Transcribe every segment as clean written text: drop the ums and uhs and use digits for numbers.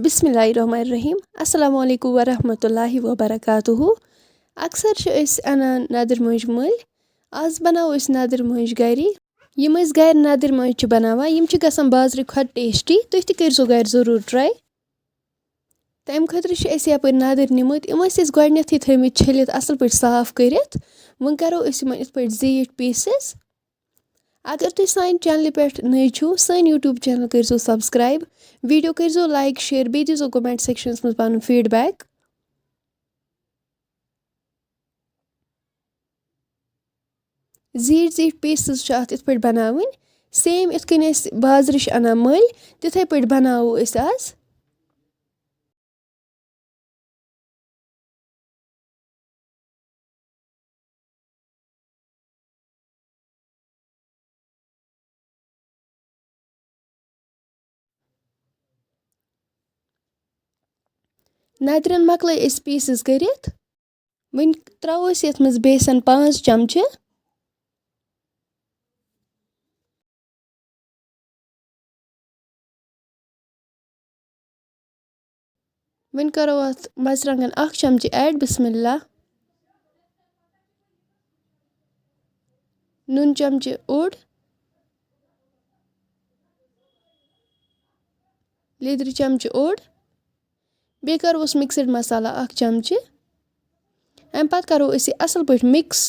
बिस्मिल्लाहिर्रहमानिर्रहीम अस्सलाम वालेकुम वरहमतुल्लाहि वबरकातुहु अक्सर छ अस अनान नदर मंज मल आज बनाओ अस नदर मंज गरी यम अस घर नदर मंज छ बनावान यम छ गसान बाजार खत टेस्टी तुह त करजो घर जरूर ट्राई तम खतर छ अस यपर नदर निमुत यम अस गडनेथि थमित छलित असल पट साफ करित वन करो अस यमन इत पट जीट पीसेस अगर तुम सान चैनल पे नई छो सान यूट्यूब चैनल करो सब्सक्राइब वीडियो करो लाइक शेयर बे दीजो कमेंट सेक्शनस में पन फीडबैक जीट जीट पीसेस अत इत पे बनावन सेम इत कन बाजार अना मल तिथे पे बनावो अस आज नदरन मकल अस पीसेस करित वन त्रो अस यथ मज बेसन 5 चमचे वन करो अत मरचरंगन 1 चमचे ऐड बिस्मिल्लाह नून चमचे ओड लिदर चमचे ओड बे करोस मिक्सड मसाला 1 चमचे अम पत करो अस असल पे मिक्स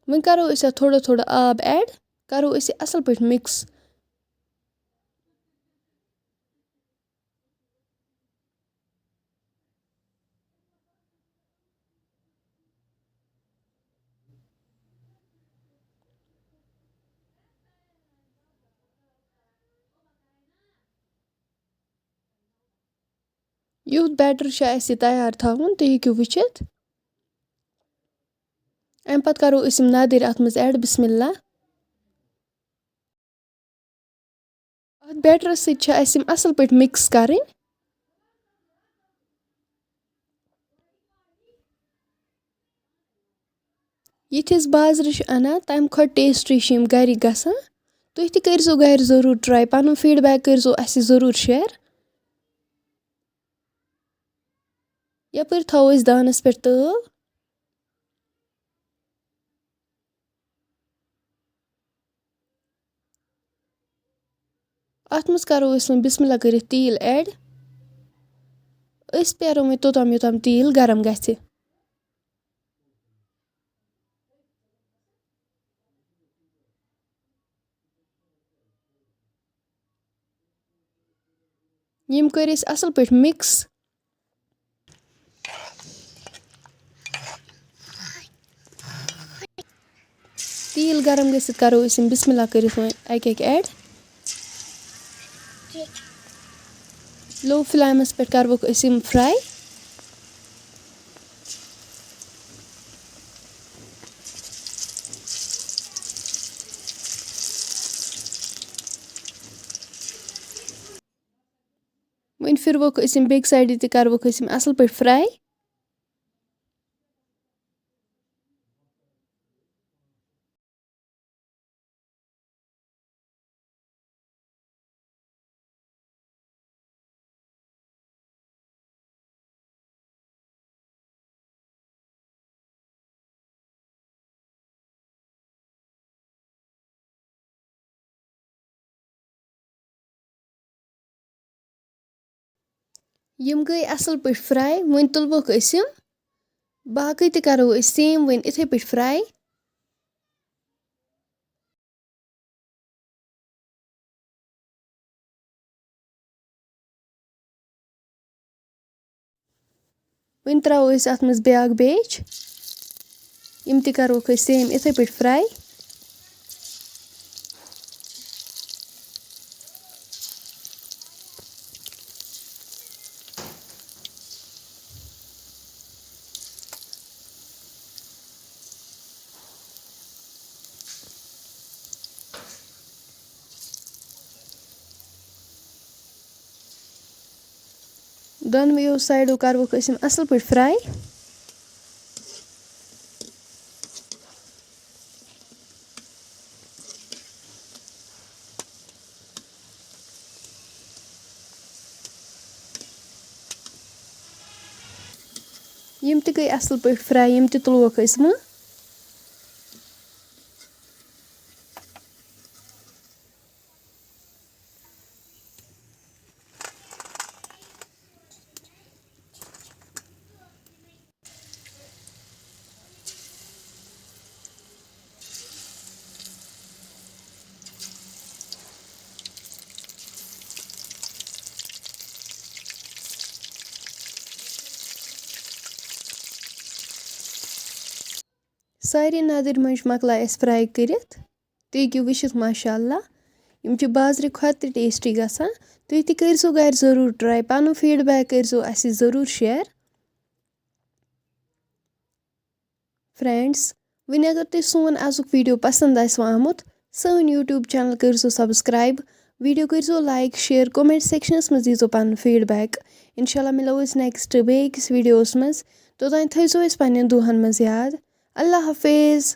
वन करो अस थोड़ा थोड़ा आब ऐड करो अस असल पे मिक्स यूथ बैटर तैयार थवन तुम हेकु वुचित अम पत करो अस नदर अत मज ऐड बिस्मिल्लाह अत बैटर सत असल पे मिक्स कर यिथ बाजार अना तम खत टेस्टी घर गसान तुह त करजो घर जरूर ट्राई पन फीडबैक करजो अस जरूर शेयर यपर थो अस दानस पे तव अत मज करो अस बिस्मिल्लाह कर तील ऐड अस पेरो वो तोतम योतम तील गरम गि यम कर असल पे मिक्स तील गरम गसित करो अस बिस्मिल्लाह कर अक ऐड लो फ्लेमस पे करवक अस फ्राई वन फिरवक अस बेक साइड त करवक अस असल पे फ्राई यम गई असल पे फ्राई वन तुलवक अस बाकी त करो अस सेम वन इथे पे फ्राई वन त्रो अस अत मज ब्याक बेच यम त करोक अस सेम इथे पे फ्राई दोनवयो साइडो करवक अस असल पे फ्राई یِم تہِ گٔے اَصٕل پٲٹھۍ فرٛاے یِم تہِ تُلوکھ أسۍ وۄنۍ سارے نادٕرۍ مۄنجہِ مۄکلاے اَسہِ فرٛاے کٔرِتھ تُہۍ ہیٚکِو وٕچھِتھ ماشاء اللہ یِم چھِ بازرٕ کھۄتہٕ تہِ ٹیسٹی گژھان تُہۍ تہِ کٔرۍزیو گَرِ ضٔروٗر ٹرٛاے پَنُن فیٖڈبیک کٔرۍزیو اَسہِ سۭتۍ ضٔروٗر شِیَر فرٛٮ۪نٛڈٕس وٕنۍ اگر تۄہہِ سون آزُک ویٖڈیو پَسنٛد آسِوٕ آمُت سٲنۍ یوٗٹیوٗب چَنَل کٔرۍزیو سَبسکرایب ویٖڈیو کٔرۍزیو لایک شِیَر کومٮ۪نٛٹ سٮ۪کشَنَس منٛز دیٖزیو پَنُن فیٖڈبیک اِنشاء اللہ مِلو أسۍ نٮ۪کسٹ بیٚیہِ أکِس ویٖڈیوَس منٛز توٚتام تھٲیزیو أسۍ پنٛنٮ۪ن دۄہَن منٛز یاد اللہ حافظ